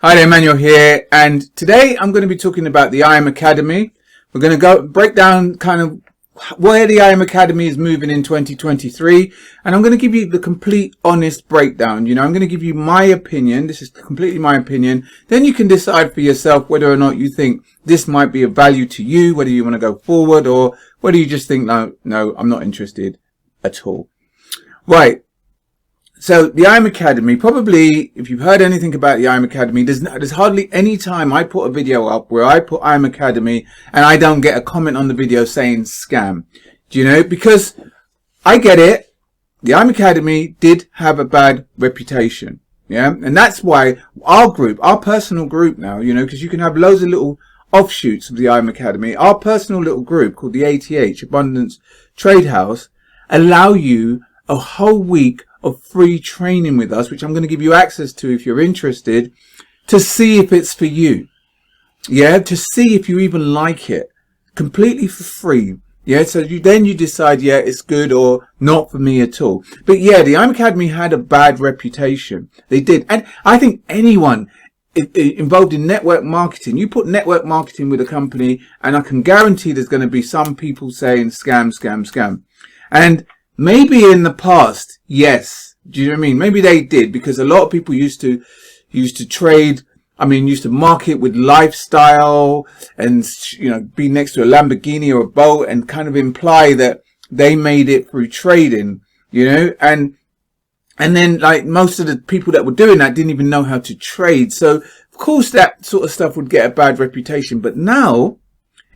Hi there, Emmanuel here, and today I'm going to be talking about the IM Academy. We're going to go break down kind of where the IM Academy is moving in 2023, and I'm going to give you the complete honest breakdown. I'm going to give you my opinion. This is completely my opinion. Then you can decide for yourself whether or not you think this might be of value to you, whether you want to go forward or whether you just think, no, I'm not interested at all. Right. So the IM Academy, probably if you've heard anything about the IM Academy, there's hardly any time I put a video up where I put IM Academy and I don't get a comment on the video saying scam. Because I get it. The IM Academy did have a bad reputation. Yeah. And that's why our group, our personal group now, because you can have loads of little offshoots of the IM Academy. Our personal little group called the ATH, Abundance Trade House, allow you a whole week of free training with us, which I'm going to give you access to if you're interested, to see if it's for you. Yeah, to see if you even like it, completely for free. Yeah, so then you decide, yeah, it's good or not for me at all. But yeah, the IM Academy had a bad reputation. They did. And I think anyone involved in network marketing, you put network marketing with a company and I can guarantee there's going to be some people saying scam, scam, scam. And maybe in the past, yes. Do you know what I mean? Maybe they did, because a lot of people used to trade. Used to market with lifestyle and, be next to a Lamborghini or a boat and kind of imply that they made it through trading, and then like most of the people that were doing that didn't even know how to trade. So of course that sort of stuff would get a bad reputation. But now,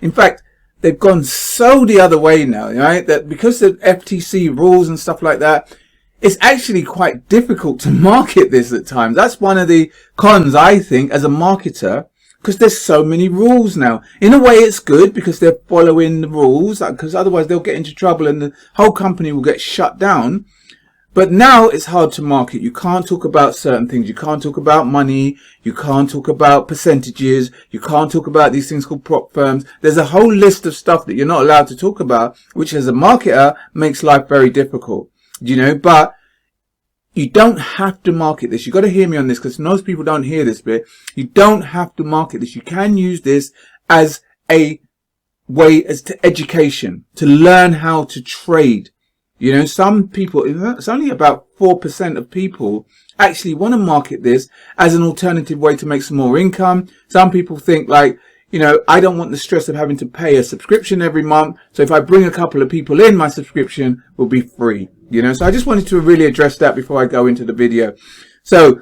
in fact, they've gone so the other way now, right? That because of FTC rules and stuff like that, it's actually quite difficult to market this at times. That's one of the cons, I think, as a marketer, because there's so many rules now. In a way, it's good because they're following the rules, because otherwise they'll get into trouble and the whole company will get shut down. But now it's hard to market. You can't talk about certain things. You can't talk about money. You can't talk about percentages. You can't talk about these things called prop firms. There's a whole list of stuff that you're not allowed to talk about, which as a marketer makes life very difficult. But you don't have to market this. You've got to hear me on this, because most people don't hear this bit. You don't have to market this. You can use this as a way, as to education, to learn how to trade. Some people, it's only about 4% of people actually want to market this as an alternative way to make some more income. Some people think like, I don't want the stress of having to pay a subscription every month. So if I bring a couple of people in, my subscription will be free. So I just wanted to really address that before I go into the video. So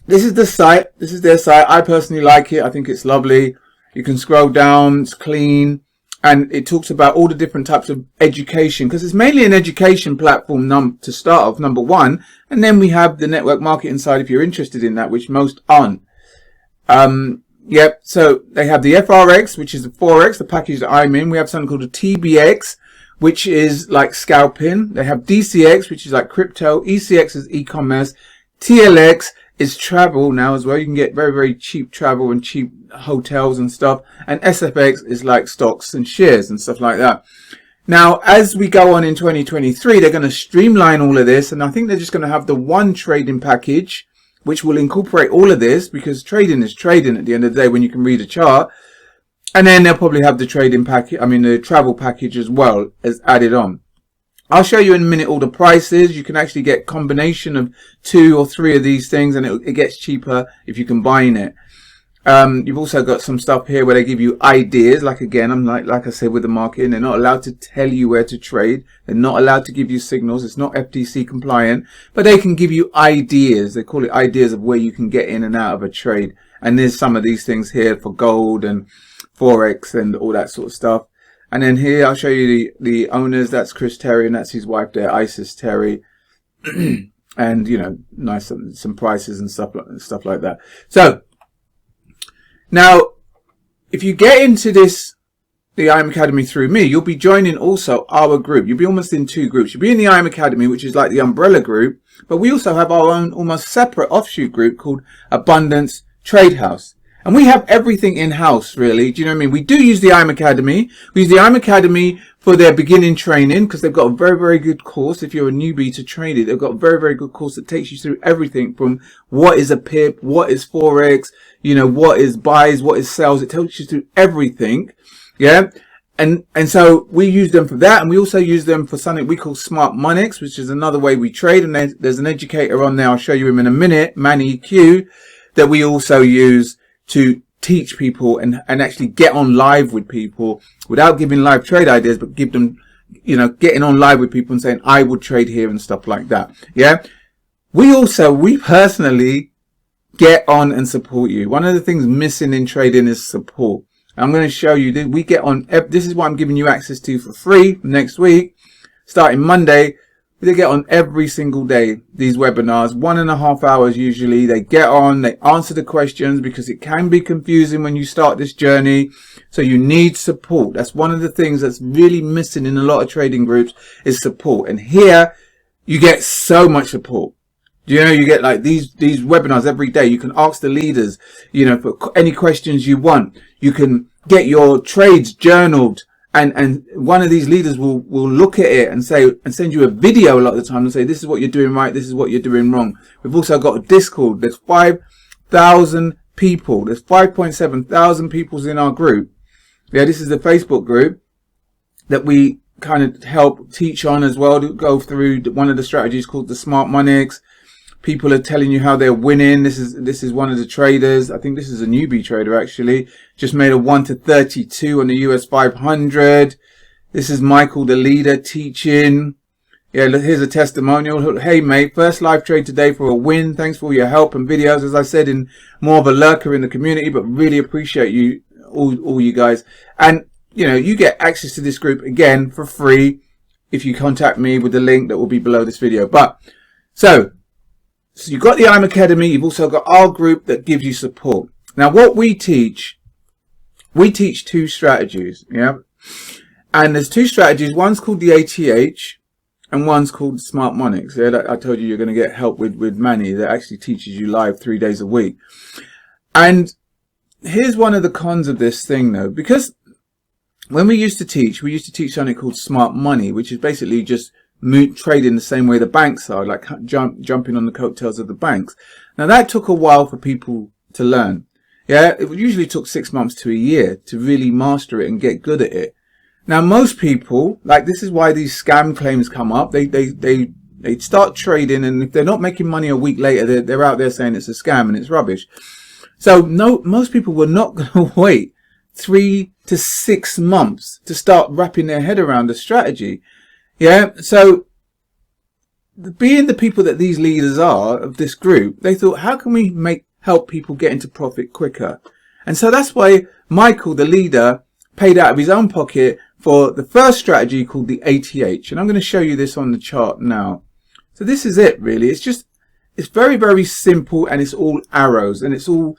this is the site. This is their site. I personally like it. I think it's lovely. You can scroll down. It's clean. And it talks about all the different types of education, because it's mainly an education platform to start off, number one. And then we have the network marketing side if you're interested in that, which most aren't. Yep. So they have the FRX, which is the Forex, the package that I'm in. We have something called a TBX, which is like scalping. They have DCX, which is like crypto. ECX is e-commerce. TLX is travel now as well. You can get very, very cheap travel and cheap hotels and stuff. And SFX is like stocks and shares and stuff like that. Now, as we go on in 2023, they're going to streamline all of this. And I think they're just going to have the one trading package, which will incorporate all of this, because trading is trading at the end of the day when you can read a chart. And then they'll probably have the trading package, the travel package as well as added on. I'll show you in a minute all the prices. You can actually get combination of 2 or 3 of these things, and it gets cheaper if you combine it. You've also got some stuff here where they give you ideas. Like again, I'm like I said with the marketing, they're not allowed to tell you where to trade. They're not allowed to give you signals. It's not FTC compliant, but they can give you ideas. They call it ideas of where you can get in and out of a trade. And there's some of these things here for gold and Forex and all that sort of stuff. And then here I'll show you the owners. That's Chris Terry and that's his wife there, Isis Terry. And nice some prices and stuff like that. So now, if you get into the IM Academy through me, you'll be joining also our group. You'll be almost in 2 groups. You'll be in the IM Academy, which is like the umbrella group, but we also have our own almost separate offshoot group called Abundance Trade House. And we have everything in-house, really. Do you know what I mean? We do use the IM Academy. We use the IM Academy for their beginning training, because they've got a very, very good course. If you're a newbie to trading, they've got a very, very good course that takes you through everything from what is a pip, what is Forex, you know, what is buys, what is sells. It tells you through everything. Yeah. And so we use them for that. And we also use them for something we call Smart Monix, which is another way we trade. And there's an educator on there. I'll show you him in a minute, Manny Q, that we also use to teach people and actually get on live with people without giving live trade ideas, but give them, you know, getting on live with people and saying, I would trade here and stuff like that. Yeah. We personally get on and support you. One of the things missing in trading is support. I'm going to show you that we get on. This is what I'm giving you access to for free next week, starting Monday. They get on every single day, these webinars, 1.5 hours usually. They get on, they answer the questions, because it can be confusing when you start this journey. So you need support. That's one of the things that's really missing in a lot of trading groups is support. And here you get so much support. You know, you get like these webinars every day. You can ask the leaders, you know, for any questions you want. You can get your trades journaled, and one of these leaders will look at it and say, and send you a video a lot of the time and say, this is what you're doing right, this is what you're doing wrong. We've also got a Discord. There's 5,000 people. There's 5.7 thousand people in our group. Yeah, this is the Facebook group that we kind of help teach on as well, to go through one of the strategies called the Smart Monix. People are telling you how they're winning. This is one of the traders. I think this is a newbie trader actually. Just made a 1 to 32 on the US 500. This is Michael, the leader, teaching. Yeah, look, here's a testimonial. Hey mate, first live trade today for a win. Thanks for all your help and videos. As I said, in more of a lurker in the community, but really appreciate you, all you guys. And you know, you get access to this group again for free if you contact me with the link that will be below this video. But so you've got the IML Academy. You've also got our group that gives you support. Now, what we teach two strategies. Yeah. And there's two strategies. One's called the ATH and one's called Smart Monix. Yeah, I told you you're going to get help with Manny that actually teaches you live 3 days a week. And here's one of the cons of this thing though, because when we used to teach something called Smart Money, which is basically just trading the same way the banks are, like jumping on the coattails of the banks. Now that took a while for people to learn. Yeah, it usually took 6 months to a year to really master it and get good at it. Now most people, like, this is why these scam claims come up. They start trading, and if they're not making money a week later, they're out there saying it's a scam and it's rubbish. So no, most people were not going to wait 3 to 6 months to start wrapping their head around the strategy. Yeah, so being the people that these leaders are of this group, they thought, how can we help people get into profit quicker? And so that's why Michael, the leader, paid out of his own pocket for the first strategy called the ATH. And I'm going to show you this on the chart now. So this is it really. It's very, very simple, and it's all arrows, and it's all,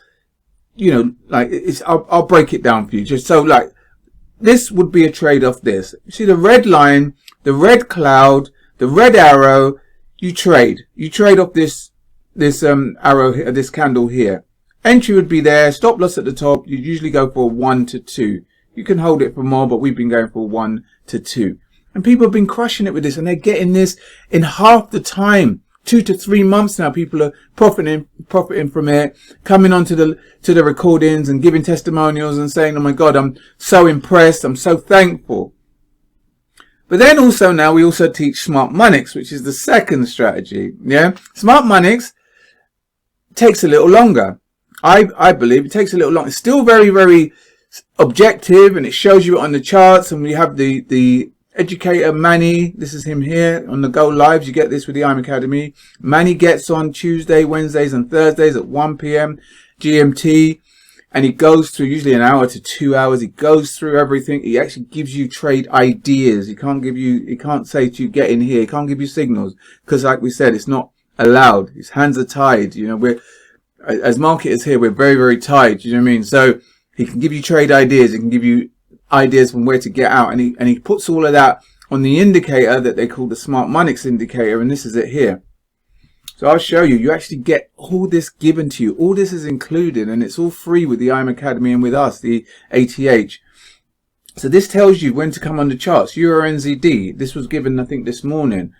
you know, like I'll break it down for you. Just so, like, this would be a trade off this. You see the red line, the red cloud, the red arrow. You trade off this arrow here, this candle here. Entry would be there, stop loss at the top. You usually go for 1 to 2. You can hold it for more, but we've been going for 1 to 2. And people have been crushing it with this, and they're getting this in half the time. 2 to 3 months now, people are profiting from it, coming onto the recordings and giving testimonials and saying, oh my God, I'm so impressed, I'm so thankful. But then also now we also teach Smart Monix, which is the second strategy. Yeah, Smart Monix takes a little longer. I believe it takes a little longer. It's still very, very objective, and it shows you on the charts. And we have the educator Manny. This is him here on the Go Lives. You get this with the IML Academy. Manny gets on Tuesday, Wednesdays, and Thursdays at 1 p.m. GMT. And he goes through usually an hour to 2 hours. He goes through everything. He actually gives you trade ideas. He can't say to you, get in here. He can't give you signals, because like we said, it's not allowed. His hands are tied. You know, we're, as marketers here, we're very, very tied. You know what I mean? So he can give you trade ideas. He can give you ideas from where to get out. And he puts all of that on the indicator that they call the Smart Monix indicator. And this is it here. So I'll show you. You actually get all this given to you. All this is included, and it's all free with the IML Academy and with us, the ATH. So this tells you when to come on the charts. EURNZD, this was given, I think, this morning.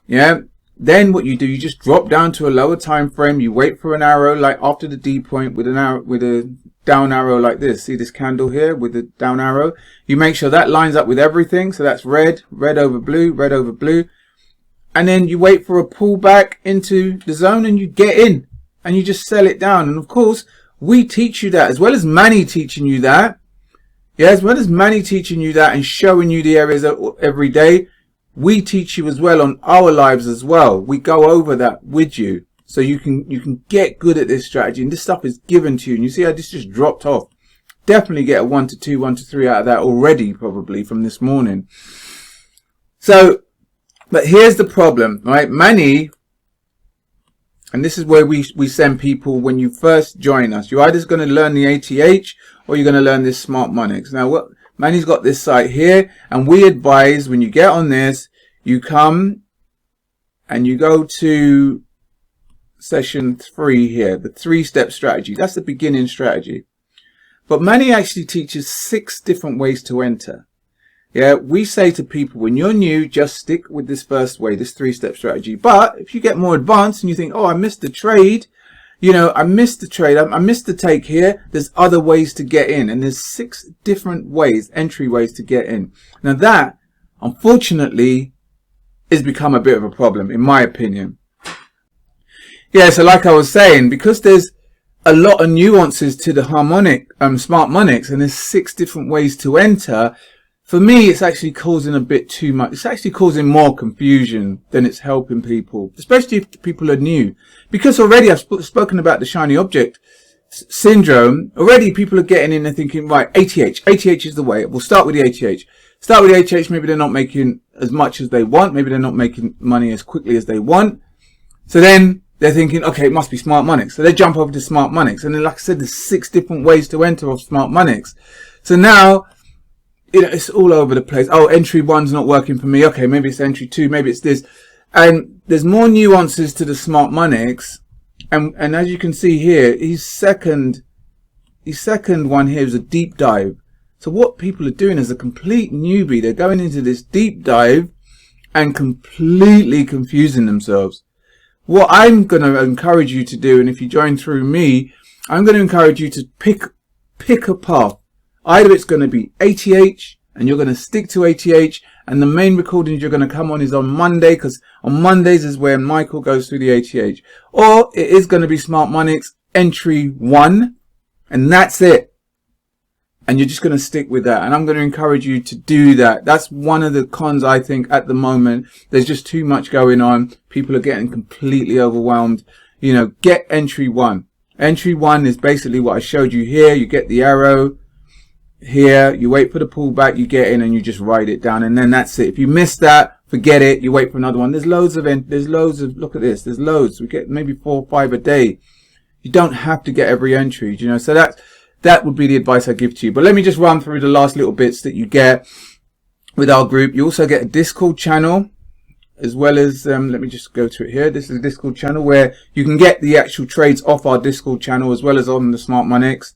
Yeah. Then what you do, you just drop down to a lower time frame. You wait for an arrow, like after the D point with an arrow, with a down arrow like this. See this candle here with the down arrow? You make sure that lines up with everything. So that's red, red over blue, red over blue. And then you wait for a pullback into the zone and you get in and you just sell it down. And of course, we teach you that as well as Manny teaching you that. Yeah, as well as Manny teaching you that and showing you the areas every day, we teach you as well on our lives as well. We go over that with you so you can get good at this strategy. And this stuff is given to you. And you see how this just dropped off. Definitely get a 1 to 2, 1 to 3 out of that already, probably from this morning. So, but here's the problem, right? Manny, and this is where we send people when you first join us. You're either going to learn the ATH or you're going to learn this Smart Monix. Now, what Manny's got this site here, and we advise when you get on this, you come and you go to session 3 here, the 3-step strategy. That's the beginning strategy. But Manny actually teaches 6 different ways to enter. Yeah, we say to people, when you're new, just stick with this first way, this 3-step strategy. But if you get more advanced and you think, oh, I missed the trade, you know, I missed the trade, I missed the take here, there's other ways to get in. And there's 6 different ways, entry ways to get in. Now that, unfortunately, has become a bit of a problem, in my opinion. Yeah, so like I was saying, because there's a lot of nuances to the Smart Monix, and there's 6 different ways to enter, for me, it's actually causing a bit too much. It's actually causing more confusion than it's helping people, especially if people are new. Because already I've spoken about the shiny object syndrome. Already people are getting in and thinking, right, ATH is the way. We'll start with the ATH. Start with the ATH. Maybe they're not making as much as they want. Maybe they're not making money as quickly as they want. So then they're thinking, okay, it must be Smart Monix. So they jump over to Smart Monix. And then, like I said, there's 6 different ways to enter off Smart Monix. So now, you know, it's all over the place. Oh, entry 1's not working for me. Okay, maybe it's entry 2. Maybe it's this. And there's more nuances to the Smart Monix. And as you can see here, his second one here is a deep dive. So what people are doing is a complete newbie. They're going into this deep dive and completely confusing themselves. What I'm going to encourage you to do, and if you join through me, I'm going to encourage you to pick a path. Either it's going to be ATH, and you're going to stick to ATH, and the main recordings you're going to come on is on Monday, because on Mondays is where Michael goes through the ATH. Or it is going to be Smart Monix entry 1, and that's it. And you're just going to stick with that. And I'm going to encourage you to do that. That's one of the cons, I think, at the moment. There's just too much going on. People are getting completely overwhelmed. You know, get entry 1. Entry 1 is basically what I showed you here. You get the arrow here, you wait for the pullback, you get in and you just ride it down, and then that's it. If you miss that, forget it, you wait for another one. There's loads of, look at this, there's loads. We get maybe 4 or 5 a day. You don't have to get every entry, you know. So that would be the advice I give to you. But let me just run through the last little bits that you get with our group. You also get a Discord channel, as well as, let me just go to it here. This is a Discord channel where you can get the actual trades off our Discord channel, as well as on the Smart Monix.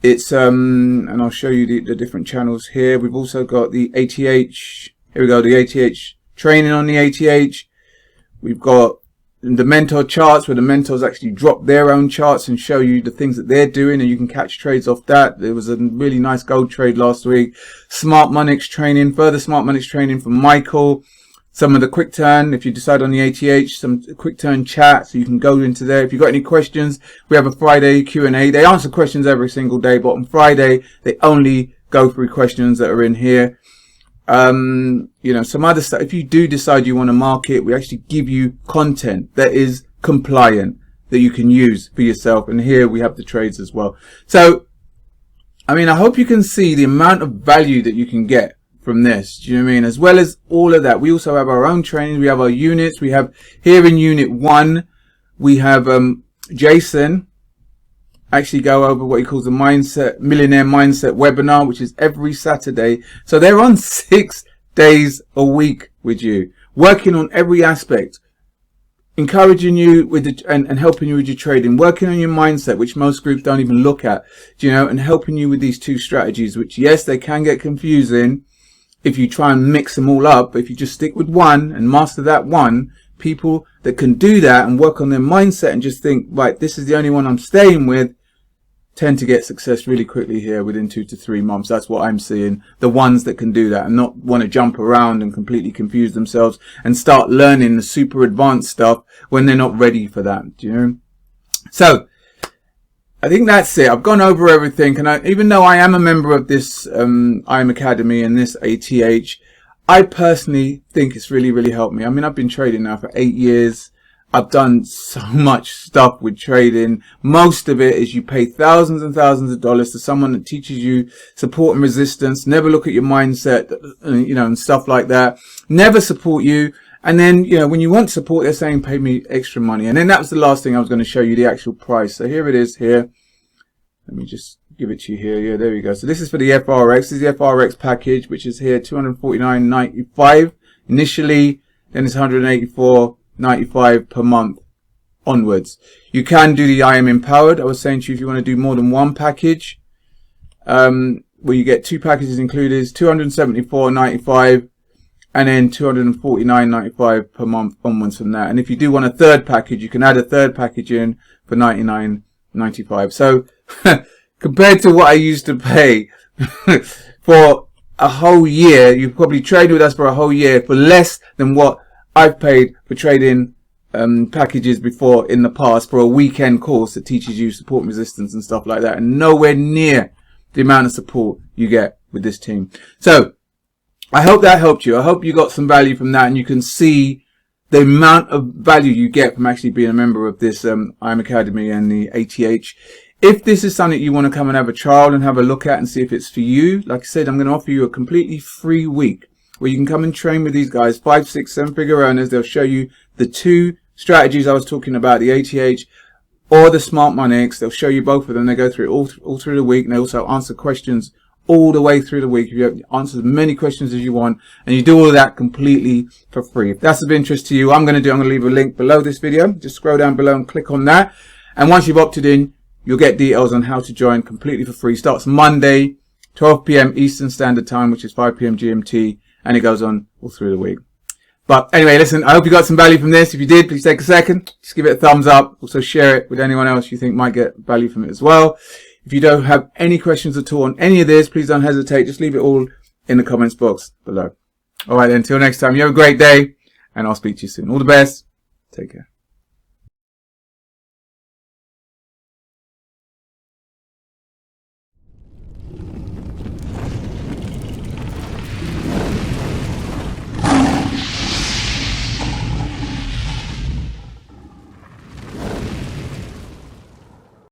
It's, and I'll show you the different channels here. We've also got the ATH. Here we go, the ATH training on the ATH. We've got the mentor charts, where the mentors actually drop their own charts and show you the things that they're doing, and you can catch trades off that. There was a really nice gold trade last week. Smart Monix training, further Smart Monix training from Michael. Some of the quick turn, if you decide on the ATH, some quick turn chat, so you can go into there. If you've got any questions, we have a Friday Q&A. They answer questions every single day, but on Friday, they only go through questions that are in here. You know, some other stuff. If you do decide you want to market, we actually give you content that is compliant, that you can use for yourself. And here we have the trades as well. So, I mean, I hope you can see the amount of value that you can get from this. Do you know what I mean? As well as all of that, we also have our own training. We have our units. We have here in unit 1, we have Jason actually go over what he calls the millionaire mindset webinar, which is every Saturday. So they're on 6 days a week with you, working on every aspect. encouraging you with and helping you with your trading, working on your mindset, which most groups don't even look at, and helping you with these two strategies, which, yes, they can get confusing if you try and mix them all up. But if you just stick with one and master that one, people that can do that and work on their mindset and just think, right, this is the only one I'm staying with, tend to get success really quickly here within 2 to 3 months. That's what I'm seeing. The ones that can do that and not want to jump around and completely confuse themselves and start learning the super advanced stuff when they're not ready for that. So I think that's it. I've gone over everything, and even though I am a member of this IM Academy and this ATH, I personally think it's really, really helped me. I mean, I've been trading now for 8 years. I've done so much stuff with trading. Most of it is you pay thousands and thousands of dollars to someone that teaches you support and resistance, never look at your mindset, and stuff like that, never support you. And then, when you want support, they're saying, pay me extra money. And then that was the last thing I was going to show you, the actual price. So here it is here. Let me just give it to you here. Yeah, there we go. So this is for the FRX. This is the FRX package, which is here, $249.95 initially. Then it's $184.95 per month onwards. You can do the IM Empowered. I was saying to you, if you want to do more than one package, where you get 2 packages included, is $274.95 and then $249.95 per month onwards from that. And if you do want a third package, you can add a third package in for $99.95. So compared to what I used to pay for a whole year, you probably trade with us for a whole year for less than what I've paid for trading packages before in the past for a weekend course that teaches you support and resistance and stuff like that, and nowhere near the amount of support you get with this team. So I hope that helped you. I hope you got some value from that, and you can see the amount of value you get from actually being a member of this IM Academy and the ATH. If this is something you want to come and have a trial and have a look at and see if it's for you, like I said, I'm going to offer you a completely free week where you can come and train with these guys, 5, 6, 7 figure earners. They'll show you the 2 strategies I was talking about, the ATH or the Smart Money X. They'll show you both of them. They go through it all through the week, and they also answer questions all the way through the week. If you have answered as many questions as you want, and you do all of that completely for free. If that's of interest to you, I'm going to leave a link below this video. Just scroll down below and click on that. And once you've opted in, you'll get details on how to join completely for free. Starts Monday, 12 p.m. Eastern Standard Time, which is 5 p.m. GMT, and it goes on all through the week. But anyway, listen, I hope you got some value from this. If you did, please take a second, just give it a thumbs up. Also share it with anyone else you think might get value from it as well. If you don't have any questions at all on any of this, please don't hesitate. Just leave it all in the comments box below. All right, then, until next time, you have a great day, and I'll speak to you soon. All the best. Take care.